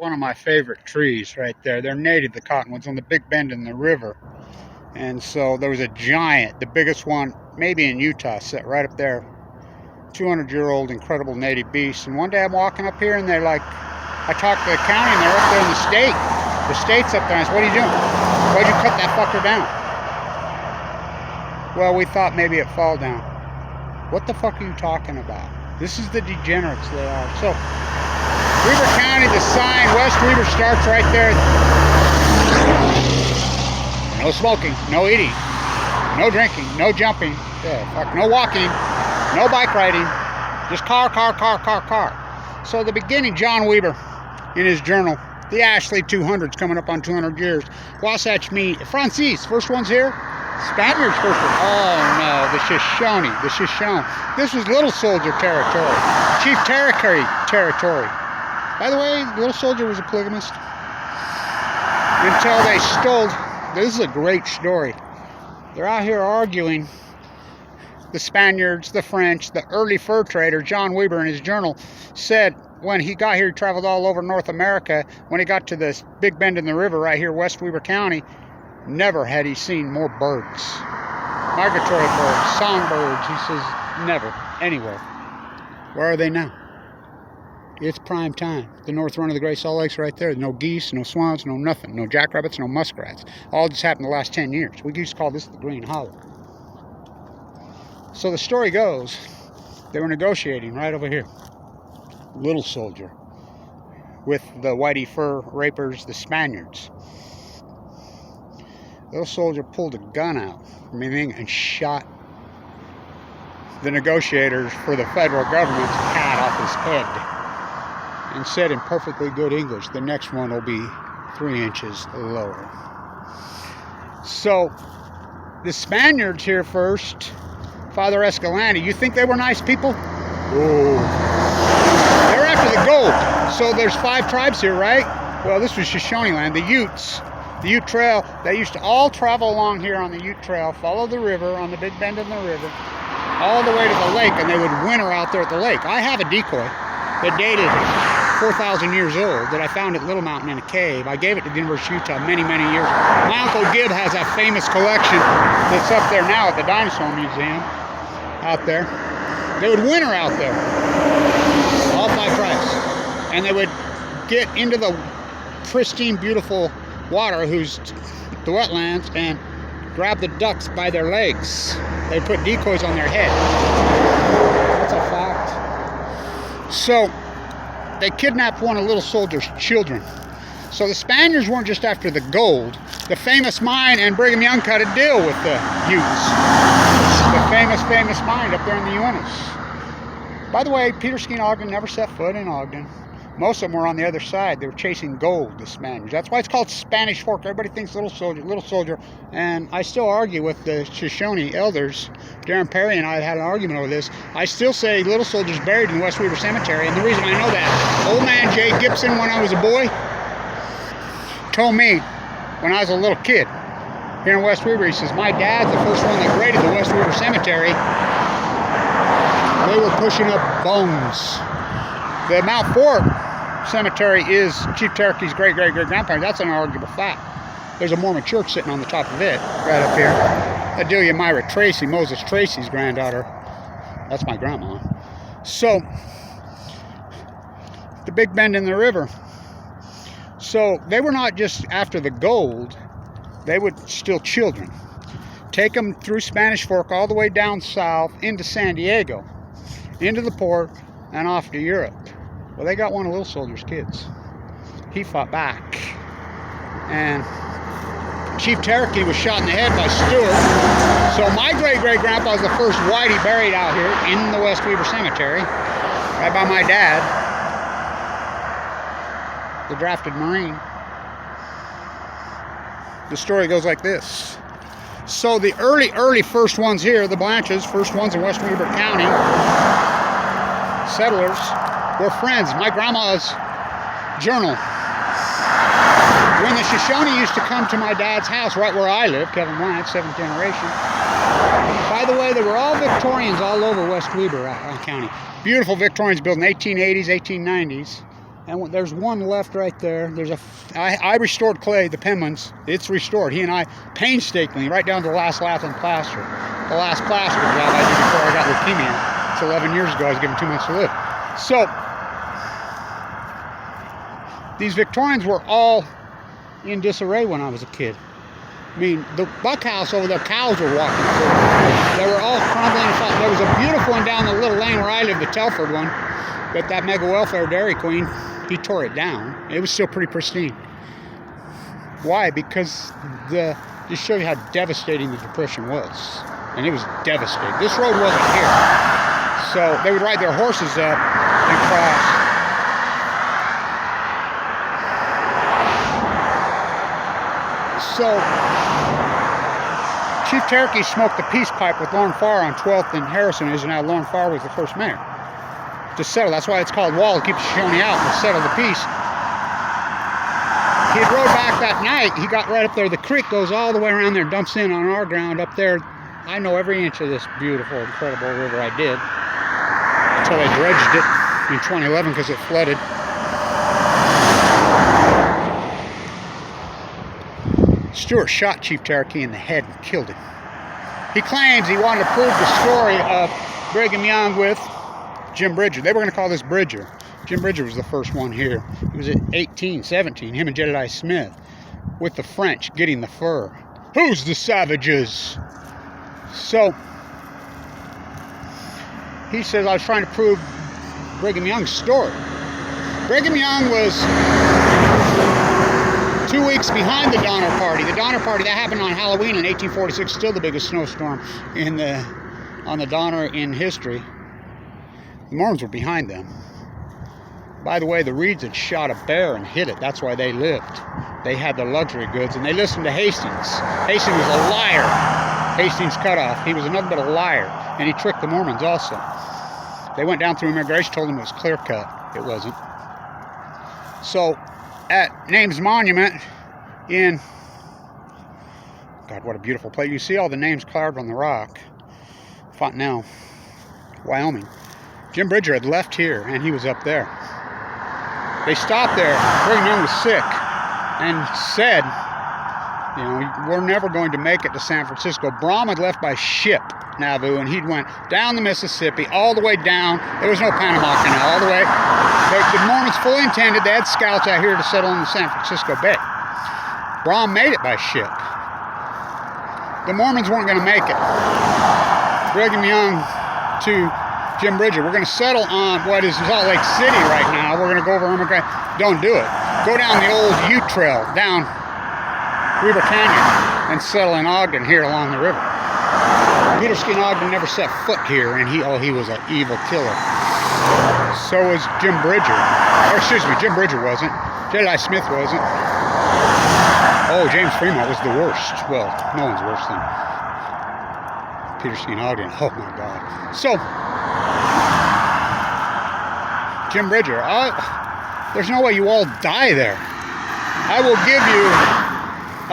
One of my favorite trees right there. They're native, the cottonwoods, on the big bend in the river. And so there was a giant, the biggest one maybe in Utah, set right up there. 200-year-old incredible native beast. And one day I'm walking up here and they're like, I talked to the county and they're up there in the state. The state's up there. I said, what are you doing? Why'd you cut that fucker down? Well, we thought maybe it'd fall down. What the fuck are you talking about? This is the degenerates they are. So, Weber County, the sign, West Weber starts right there. No smoking, no eating, no drinking, no jumping, no walking, no bike riding, just car. So the beginning, John Weber, in his journal, the Ashley 200's coming up on 200 years. Wasatch me, Francis, first one's here. Spaniards first one. Oh no, the Shoshone. This was Little Soldier territory, Chief territory. By the way, Little Soldier was a polygamist until they stole. This is a great story. They're out here arguing. The Spaniards, the French, the early fur trader, John Weber, in his journal, said when he got here, he traveled all over North America. When he got to this big bend in the river right here, West Weber County, never had he seen more birds. Migratory birds, songbirds. He says, never, anywhere. Where are they now? It's prime time. The north run of the Great Salt Lake's right there. No geese, no swans, no nothing. No jackrabbits, no muskrats. All just happened the last 10 years. We used to call this the Green Hollow. So the story goes, they were negotiating right over here. Little Soldier with the whitey fur rapers, the Spaniards. Little Soldier pulled a gun out from anything and shot the negotiators for the federal government's hat off his head. And said in perfectly good English, the next one will be 3 inches lower. So, the Spaniards here first, Father Escalante, you think they were nice people? Oh. They're after the gold. So there's 5 tribes here, right? Well, this was Shoshone Land, the Utes. The Ute Trail, they used to all travel along here on the Ute Trail, follow the river, on the big bend in the river, all the way to the lake, and they would winter out there at the lake. I have a decoy that dated 4,000 years old that I found at Little Mountain in a cave. I gave it to the University of Utah many years ago. My Uncle Gib has a famous collection that's up there now at the Dinosaur Museum out there. They would winter out there, all 5 tribes, and they would get into the pristine, beautiful water, who's the wetlands, and grab the ducks by their legs. They put decoys on their head. That's a fact. So they kidnapped one of Little Soldier's children. So the Spaniards weren't just after the gold. The famous mine, and Brigham Young cut a deal with the Utes. The famous mine up there in the Uintas. By the way, Peter Skeen Ogden never set foot in Ogden. Most of them were on the other side. They were chasing gold, the Spaniards. That's why it's called Spanish Fork. Everybody thinks Little Soldier. And I still argue with the Shoshone elders. Darren Perry and I had an argument over this. I still say Little Soldier's buried in the West Weber Cemetery. And the reason I know that, old man Jay Gibson, when I was a boy, told me when I was a little kid here in West Weber, he says, my dad's the first one that graded the West Weber Cemetery. They were pushing up bones. The Mount Fort Cemetery is Chief Cherokee's great-grandparent. That's an arguable fact. There's a Mormon church sitting on the top of it, right up here. Adelia Myra Tracy, Moses Tracy's granddaughter. That's my grandma. So, the big bend in the river. So, they were not just after the gold. They would steal children. Take them through Spanish Fork all the way down south into San Diego, into the port, and off to Europe. Well, they got one of Little Soldier's kids. He fought back. And Chief Cherokee was shot in the head by Stewart. So my great-grandpa is the first whitey buried out here in the West Weber Cemetery, right by my dad, the drafted Marine. The story goes like this. So the early first ones here, the Blanches, first ones in West Weber County, settlers, were friends. My grandma's journal. When the Shoshone used to come to my dad's house right where I live, Kevin Blanch, 7th generation. By the way, they were all Victorians all over West Weber County. Beautiful Victorians built in the 1880s, 1890s. And there's one left right there. I restored Clay, the Penman's. It's restored. He and I painstakingly, right down to the last lath and plaster. The last plaster job I did before I got leukemia. It's 11 years ago. I was given 2 months to live. So these Victorians were all in disarray when I was a kid. I mean, the buckhouse over there, cows were walking through. They were all crumbling. There was a beautiful one down the little lane where I lived, the Telford one. But that Mega Welfare Dairy Queen, he tore it down. It was still pretty pristine. Why? Because just show you how devastating the Depression was. And it was devastating. This road wasn't here. So they would ride their horses up and cross. So Chief Cherokee smoked the peace pipe with Lauren Farr on 12th and Harrison, and now Lauren Farr was the first mayor. To settle, that's why it's called wall, to keep the Shoshone out and settle the peace. He had rode back that night. He got right up there. The creek goes all the way around there and dumps in on our ground up there. I know every inch of this beautiful, incredible river. I did. Until I dredged it in 2011 because it flooded. Stewart shot Chief Cherokee in the head and killed him. He claims he wanted to prove the story of Brigham Young with Jim Bridger. They were going to call this Bridger. Jim Bridger was the first one here. He was at 18, 17, him and Jedediah Smith, with the French getting the fur. Who's the savages? So, he says, I was trying to prove Brigham Young's story. Brigham Young was 2 weeks behind the Donner Party. The Donner Party, that happened on Halloween in 1846, still the biggest snowstorm on the Donner in history. The Mormons were behind them. By the way, the Reeds had shot a bear and hit it. That's why they lived. They had the luxury goods, and they listened to Hastings. Hastings was a liar. Hastings cut off. He was nothing but a liar, and he tricked the Mormons also. They went down through immigration, told them it was clear cut. It wasn't. So, at Names Monument in, God, what a beautiful place. You see all the names carved on the rock. Fontenelle, Wyoming. Jim Bridger had left here, and he was up there. They stopped there. Brigham Young was sick and said, you know, we're never going to make it to San Francisco. Brom had left by ship, Nauvoo, and he went down the Mississippi, all the way down. There was no Panama Canal, all the way. The Mormons fully intended, they had scouts out here to settle in the San Francisco Bay. Brom made it by ship. The Mormons weren't going to make it. Brigham Young to Jim Bridger, we're going to settle on what is Salt Lake City right now. We're going to go over immigration. Don't do it. Go down the old Ute Trail, down Weber Canyon, and settle in Ogden here along the river. Peter Skin Ogden never set foot here, and he was an evil killer. So was Jim Bridger. Or excuse me, Jim Bridger wasn't. Jedediah Smith wasn't. Oh, James Fremont was the worst. Well, no one's worse than Peter Skin Ogden. Oh my God. So Jim Bridger, there's no way you all die there. I will give you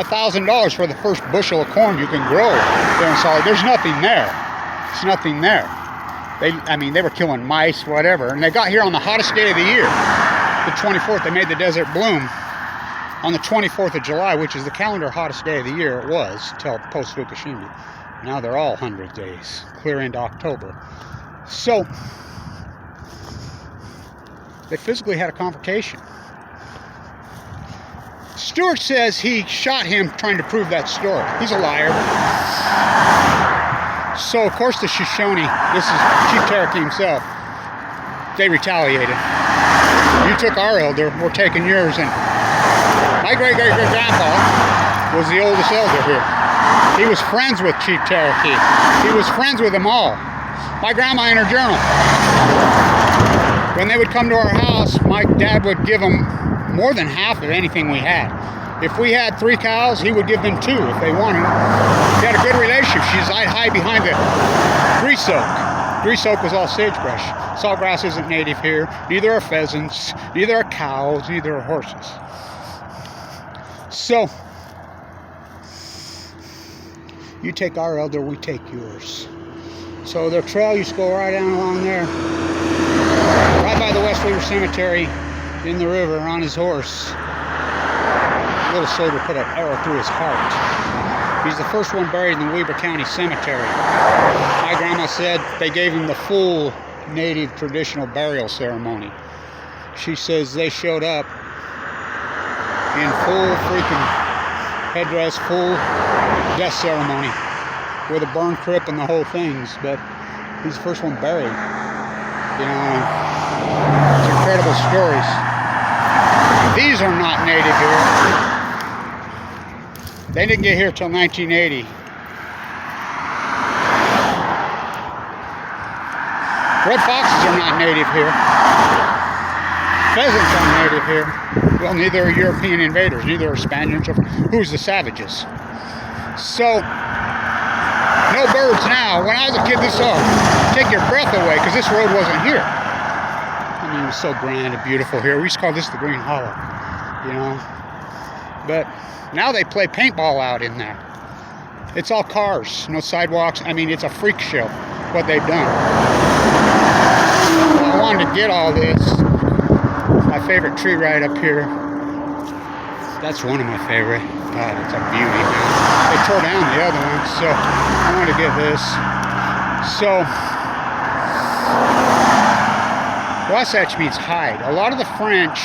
$1,000 for the first bushel of corn you can grow there in Salt Lake. There's nothing there. There's nothing there. They were killing mice, whatever, and they got here on the hottest day of the year, the 24th. They made the desert bloom on the 24th of July, which is the calendar hottest day of the year. It was till post Fukushima. Now they're all 100 days, clear into October. So they physically had a confrontation. Stewart says he shot him trying to prove that story. He's a liar. So, of course, the Shoshone, this is Chief Cherokee himself, they retaliated. You took our elder, we're taking yours. And my great-great-great-grandpa was the oldest elder here. He was friends with Chief Cherokee. He was friends with them all. My grandma in her journal. When they would come to our house, my dad would give them more than half of anything we had. If we had 3 cows, he would give them 2 if they wanted. We had a good relationship. I'd hide behind the grease oak. Grease oak was all sagebrush. Saltgrass isn't native here. Neither are pheasants. Neither are cows. Neither are horses. So, you take our elder, we take yours. So the trail used to go right down along there, right by the West Weaver Cemetery, in the river on his horse. A little soldier put an arrow through his heart. He's the first one buried in the Weber County Cemetery. My grandma said they gave him the full native traditional burial ceremony. She says they showed up in full freaking headdress, full death ceremony with a burn crypt and the whole things, but he's the first one buried. You know, it's incredible stories. These are not native here. They didn't get here till 1980. Red foxes are not native here. Pheasants aren't native here. Well, neither are European invaders, neither are Spaniards. Who's the savages? So, no birds now. When I was a kid, this take your breath away because this road wasn't here. I mean, it was so grand and beautiful here. We used to call this the Green Hollow, you know. But now they play paintball out in there. It's all cars, no sidewalks. I mean, it's a freak show what they've done. I wanted to get all this. My favorite tree right up here. That's one of my favorite. God, it's a beauty, man. They tore down the other one, so I wanted to get this. So, Wasatch means hide. A lot of the French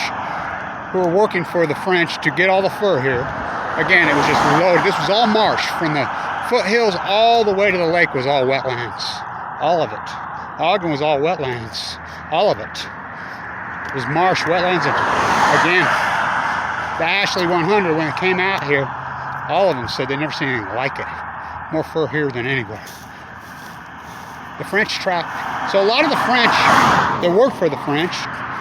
who were working for the French to get all the fur here, again, it was just loaded. This was all marsh. From the foothills all the way to the lake was all wetlands. All of it. Ogden was all wetlands. All of it. It was marsh, wetlands, and again, the Ashley 100, when it came out here, all of them said they'd never seen anything like it. More fur here than anywhere. The French trapped. So a lot of the French that worked for the French